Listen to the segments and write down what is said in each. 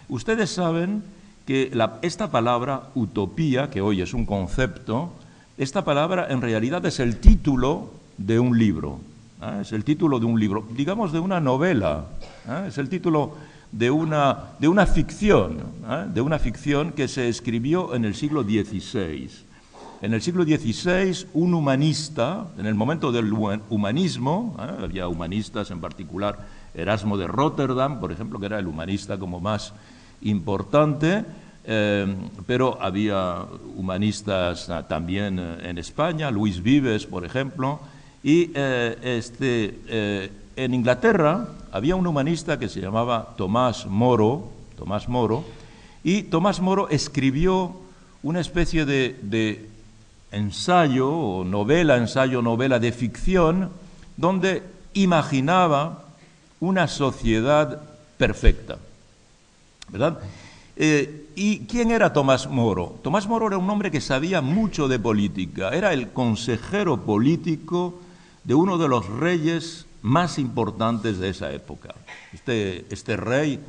Ustedes saben que esta palabra utopía, que hoy es un concepto, esta palabra en realidad es el título de un libro. Es el título de un libro, digamos de una novela, es el título de una ficción, de una ficción que se escribió en el siglo XVI. En el siglo XVI, un humanista, en el momento del humanismo, había humanistas, en particular Erasmo de Rotterdam, por ejemplo, que era el humanista como más importante, pero había humanistas también en España, Luis Vives, por ejemplo, y en Inglaterra había un humanista que se llamaba Tomás Moro, y Tomás Moro escribió una especie de ensayo, o novela de ficción, donde imaginaba una sociedad perfecta, ¿verdad? ¿Y quién era Tomás Moro? Tomás Moro era un hombre que sabía mucho de política, era el consejero político de uno de los reyes más importantes de esa época. Este rey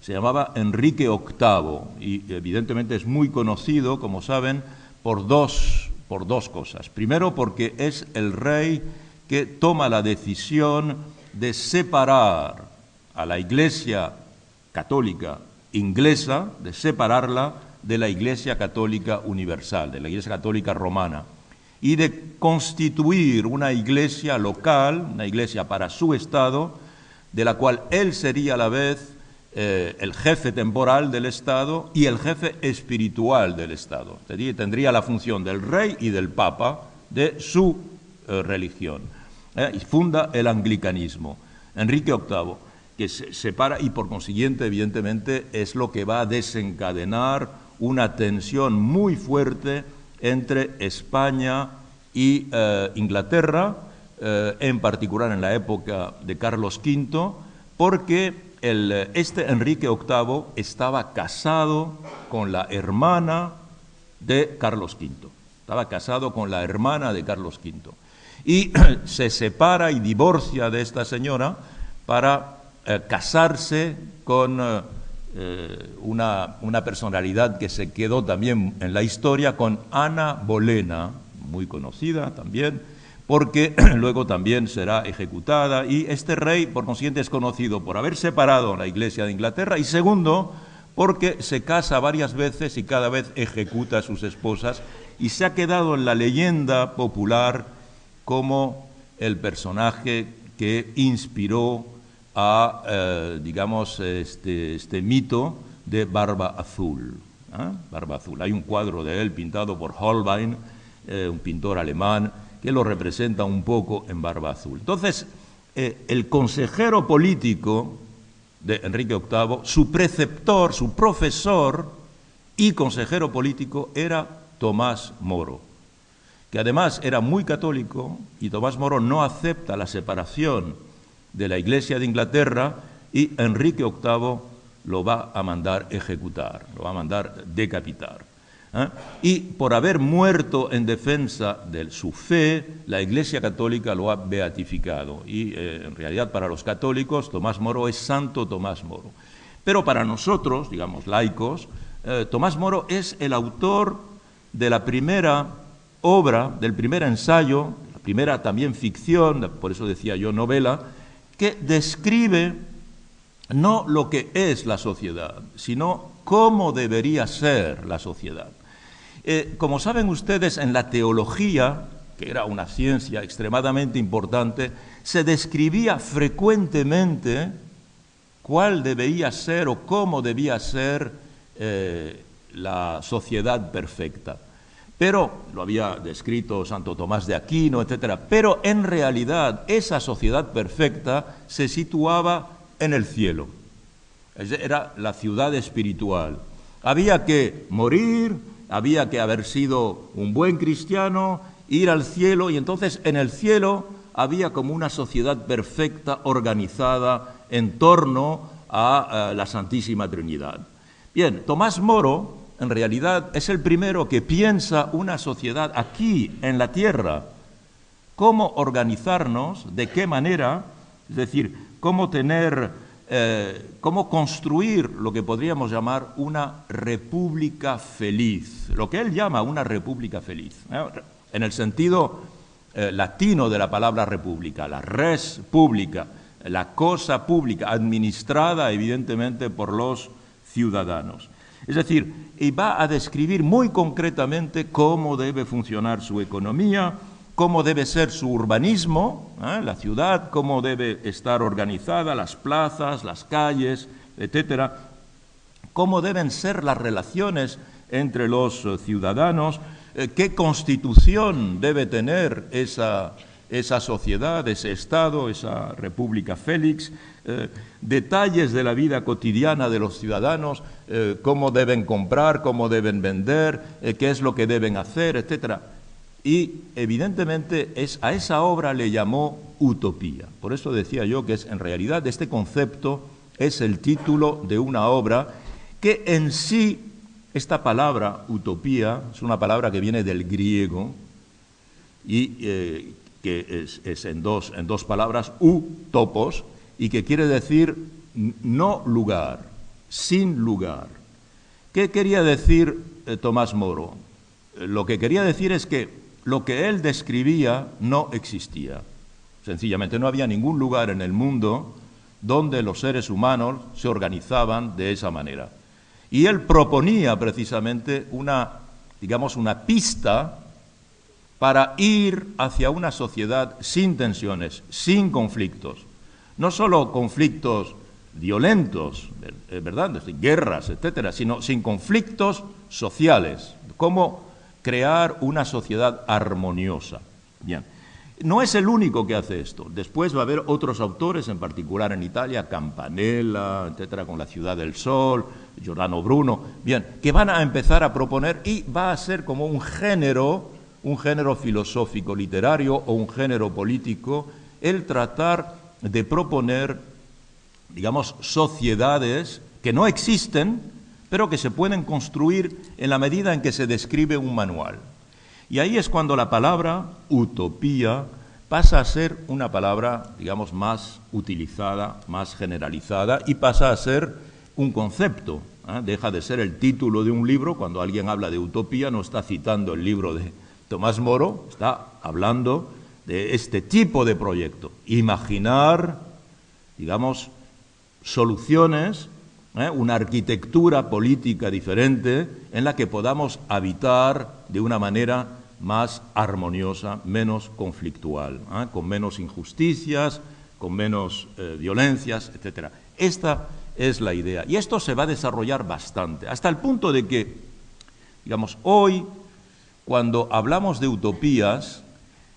se llamaba Enrique VIII y evidentemente es muy conocido, como saben, por dos cosas. Primero, porque es el rey que toma la decisión de separar a la Iglesia católica inglesa, de separarla de la Iglesia católica universal, de la Iglesia católica romana, y de constituir una iglesia local, una iglesia para su estado, de la cual él sería a la vez el jefe temporal del Estado y el jefe espiritual del Estado. Tendría la función del rey y del papa de su religión. Y funda el anglicanismo. Enrique VIII, que se separa y por consiguiente, evidentemente, es lo que va a desencadenar una tensión muy fuerte entre España y Inglaterra, en particular en la época de Carlos V, porque este Enrique VIII estaba casado con la hermana de Carlos V. Estaba casado con la hermana de Carlos V. Y se separa y divorcia de esta señora para casarse con una personalidad que se quedó también en la historia, con Ana Bolena, muy conocida también, porque luego también será ejecutada, y este rey, por consiguiente, es conocido por haber separado a la Iglesia de Inglaterra, y segundo, porque se casa varias veces y cada vez ejecuta a sus esposas, y se ha quedado en la leyenda popular como el personaje que inspiró a, digamos, este mito de Barba Azul. Barba Azul. Hay un cuadro de él pintado por Holbein, un pintor alemán, que lo representa un poco en Barba Azul. Entonces, el consejero político de Enrique VIII, su preceptor, su profesor y consejero político era Tomás Moro, que además era muy católico, y Tomás Moro no acepta la separación de la Iglesia de Inglaterra, y Enrique VIII lo va a mandar ejecutar, lo va a mandar decapitar. Y por haber muerto en defensa de su fe, la Iglesia católica lo ha beatificado. Y en realidad para los católicos Tomás Moro es Santo Tomás Moro. Pero para nosotros, digamos laicos, Tomás Moro es el autor de la primera obra, del primer ensayo, la primera también ficción, por eso decía yo novela, que describe no lo que es la sociedad, sino cómo debería ser la sociedad. Como saben ustedes, en la teología, que era una ciencia extremadamente importante, se describía frecuentemente cuál debía ser o cómo debía ser la sociedad perfecta. Pero, lo había descrito Santo Tomás de Aquino, etc., pero en realidad esa sociedad perfecta se situaba en el cielo. Era la ciudad espiritual. Había que morir, había que haber sido un buen cristiano, ir al cielo, y entonces en el cielo había como una sociedad perfecta organizada en torno a la Santísima Trinidad. Bien, Tomás Moro en realidad es el primero que piensa una sociedad aquí en la tierra, cómo organizarnos, de qué manera, es decir, cómo tener cómo construir lo que podríamos llamar una república feliz, lo que él llama una república feliz, en el sentido latino de la palabra república, la res pública, la cosa pública, administrada evidentemente por los ciudadanos. Es decir, y va a describir muy concretamente cómo debe funcionar su economía, cómo debe ser su urbanismo, la ciudad, cómo debe estar organizada, las plazas, las calles, etcétera, cómo deben ser las relaciones entre los ciudadanos, qué constitución debe tener esa sociedad, ese Estado, esa República Félix, detalles de la vida cotidiana de los ciudadanos, cómo deben comprar, cómo deben vender, qué es lo que deben hacer, etcétera. Y evidentemente a esa obra le llamó utopía. Por eso decía yo que en realidad este concepto es el título de una obra que en sí, esta palabra utopía, es una palabra que viene del griego y que es en dos palabras, topos, y que quiere decir no lugar, sin lugar. ¿Qué quería decir Tomás Moro? Lo que quería decir es que lo que él describía no existía. Sencillamente no había ningún lugar en el mundo donde los seres humanos se organizaban de esa manera. Y él proponía precisamente una pista para ir hacia una sociedad sin tensiones, sin conflictos. No solo conflictos violentos, ¿verdad?, guerras, etcétera, sino sin conflictos sociales. ¿Cómo crear una sociedad armoniosa? Bien. No es el único que hace esto. Después va a haber otros autores, en particular en Italia, Campanella, etcétera, con La ciudad del sol, Giordano Bruno, bien, que van a empezar a proponer y va a ser como un género filosófico literario o un género político, el tratar de proponer, digamos, sociedades que no existen, pero que se pueden construir en la medida en que se describe un manual. Y ahí es cuando la palabra utopía pasa a ser una palabra, digamos, más utilizada, más generalizada, y pasa a ser un concepto. Deja de ser el título de un libro. Cuando alguien habla de utopía no está citando el libro de Tomás Moro, está hablando de este tipo de proyecto. Imaginar, digamos, soluciones, una arquitectura política diferente en la que podamos habitar de una manera más armoniosa, menos conflictual, con menos injusticias, con menos violencias, etcétera. Esta es la idea. Y esto se va a desarrollar bastante, hasta el punto de que, digamos, hoy, cuando hablamos de utopías,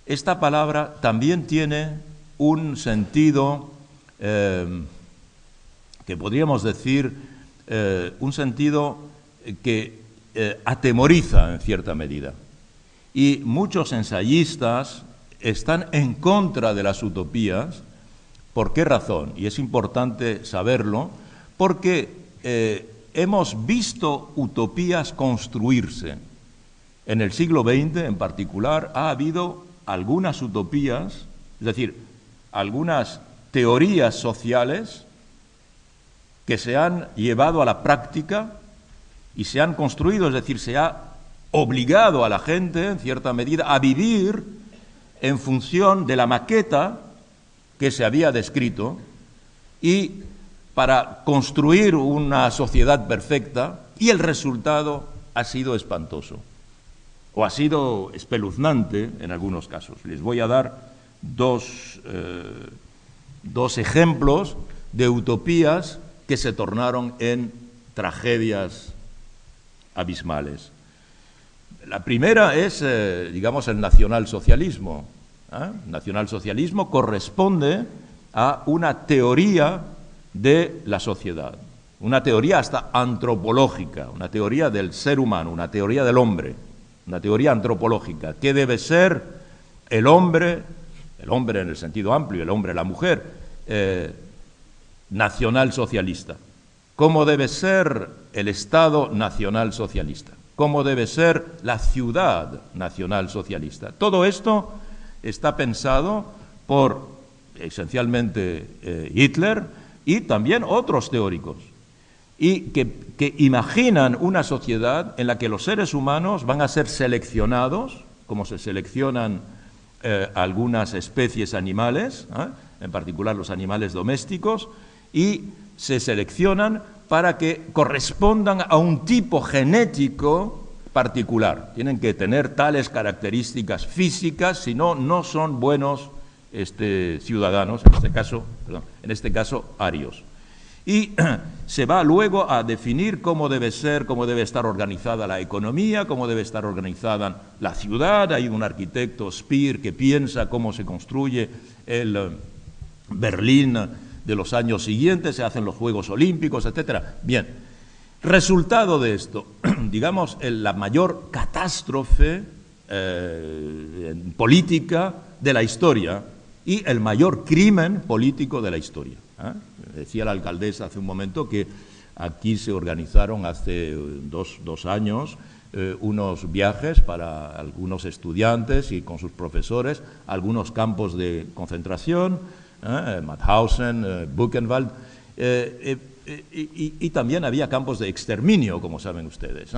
esta palabra también tiene un sentido que podríamos decir, un sentido que atemoriza en cierta medida. Y muchos ensayistas están en contra de las utopías. ¿Por qué razón? Y es importante saberlo, porque hemos visto utopías construirse. En el siglo XX, en particular, ha habido algunas utopías, es decir, algunas teorías sociales que se han llevado a la práctica y se han construido, es decir, se ha obligado a la gente, en cierta medida, a vivir en función de la maqueta que se había descrito, y para construir una sociedad perfecta, y el resultado ha sido espantoso, o ha sido espeluznante en algunos casos. Les voy a dar dos ejemplos de utopías que se tornaron en tragedias abismales. La primera es, digamos, el nacionalsocialismo. El nacionalsocialismo corresponde a una teoría de la sociedad, una teoría hasta antropológica, una teoría del ser humano, una teoría del hombre, una teoría antropológica. ¿Qué debe ser el hombre en el sentido amplio, el hombre, la mujer, nacionalsocialista? ¿Cómo debe ser el Estado nacionalsocialista? ¿Cómo debe ser la ciudad nacionalsocialista? Todo esto está pensado por, esencialmente, Hitler, y también otros teóricos, y que imaginan una sociedad en la que los seres humanos van a ser seleccionados, como se seleccionan algunas especies animales, en particular los animales domésticos, y se seleccionan para que correspondan a un tipo genético particular. Tienen que tener tales características físicas, si no, no son buenos ciudadanos, en este caso arios. Y se va luego a definir cómo debe estar organizada la economía, cómo debe estar organizada la ciudad. Hay un arquitecto, Speer, que piensa cómo se construye el Berlín de los años siguientes, se hacen los Juegos Olímpicos, etcétera. Bien, resultado de esto, digamos, la mayor catástrofe política de la historia y el mayor crimen político de la historia. Decía la alcaldesa hace un momento que aquí se organizaron hace dos años unos viajes para algunos estudiantes y con sus profesores a algunos campos de concentración, Mauthausen, Buchenwald, y también había campos de exterminio, como saben ustedes.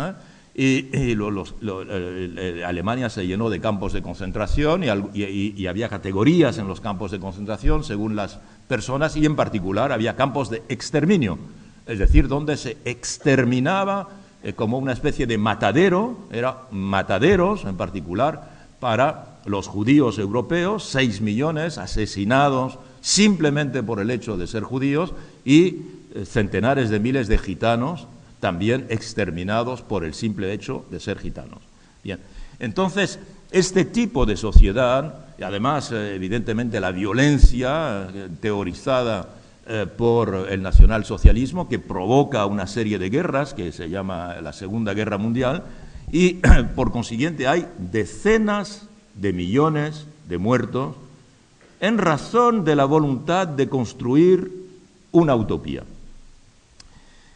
Alemania se llenó de campos de concentración y había categorías en los campos de concentración según las personas, y en particular había campos de exterminio, es decir, donde se exterminaba como una especie de matadero, eran mataderos en particular para los judíos europeos, 6 millones asesinados simplemente por el hecho de ser judíos, y centenares de miles de gitanos también exterminados por el simple hecho de ser gitanos. Bien, entonces, este tipo de sociedad, y además, evidentemente, la violencia teorizada por el nacionalsocialismo, que provoca una serie de guerras, que se llama la Segunda Guerra Mundial, y por consiguiente hay decenas de millones de muertos en razón de la voluntad de construir una utopía.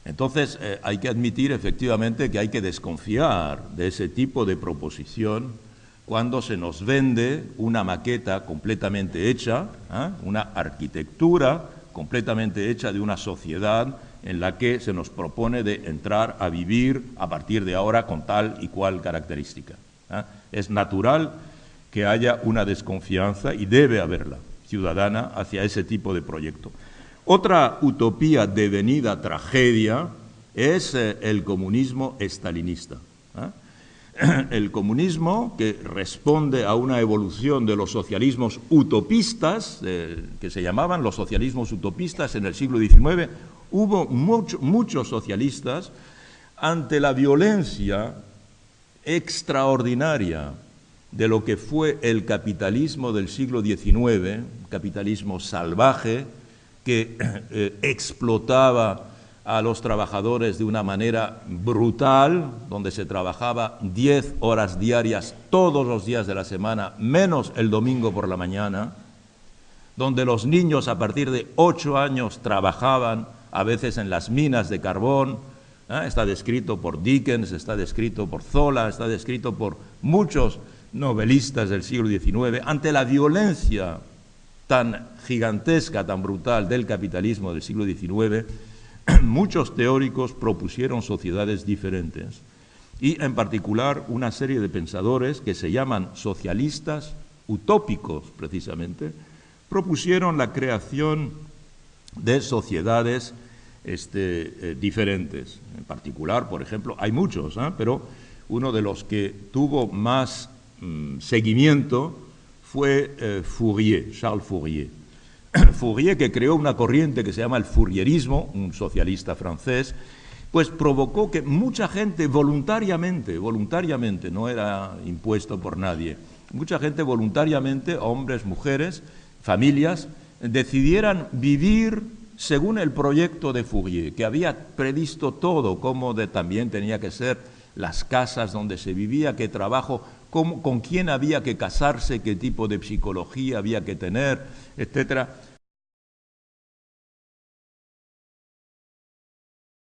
Entonces, hay que admitir efectivamente que hay que desconfiar de ese tipo de proposición cuando se nos vende una maqueta completamente hecha, una arquitectura completamente hecha de una sociedad en la que se nos propone de entrar a vivir a partir de ahora con tal y cual característica. Es natural que haya una desconfianza, y debe haberla, ciudadana, hacia ese tipo de proyecto. Otra utopía devenida tragedia es el comunismo estalinista. El comunismo, que responde a una evolución de los socialismos utopistas, que se llamaban los socialismos utopistas en el siglo XIX, hubo muchos socialistas ante la violencia extraordinaria de lo que fue el capitalismo del siglo XIX, capitalismo salvaje, que explotaba a los trabajadores de una manera brutal, donde se trabajaba 10 horas diarias todos los días de la semana, menos el domingo por la mañana, donde los niños a partir de 8 años trabajaban a veces en las minas de carbón. Está descrito por Dickens, está descrito por Zola, está descrito por muchos novelistas del siglo XIX, ante la violencia tan gigantesca, tan brutal del capitalismo del siglo XIX, muchos teóricos propusieron sociedades diferentes, y en particular una serie de pensadores que se llaman socialistas utópicos, precisamente, propusieron la creación de sociedades diferentes. En particular, por ejemplo, hay muchos, pero uno de los que tuvo más seguimiento fue Fourier, Charles Fourier. Fourier, que creó una corriente que se llama el Fourierismo, un socialista francés, pues provocó que mucha gente voluntariamente, no era impuesto por nadie, mucha gente voluntariamente, hombres, mujeres, familias, decidieran vivir según el proyecto de Fourier, que había previsto todo, cómo también tenía que ser las casas donde se vivía, qué trabajo, con quién había que casarse, qué tipo de psicología había que tener, etcétera.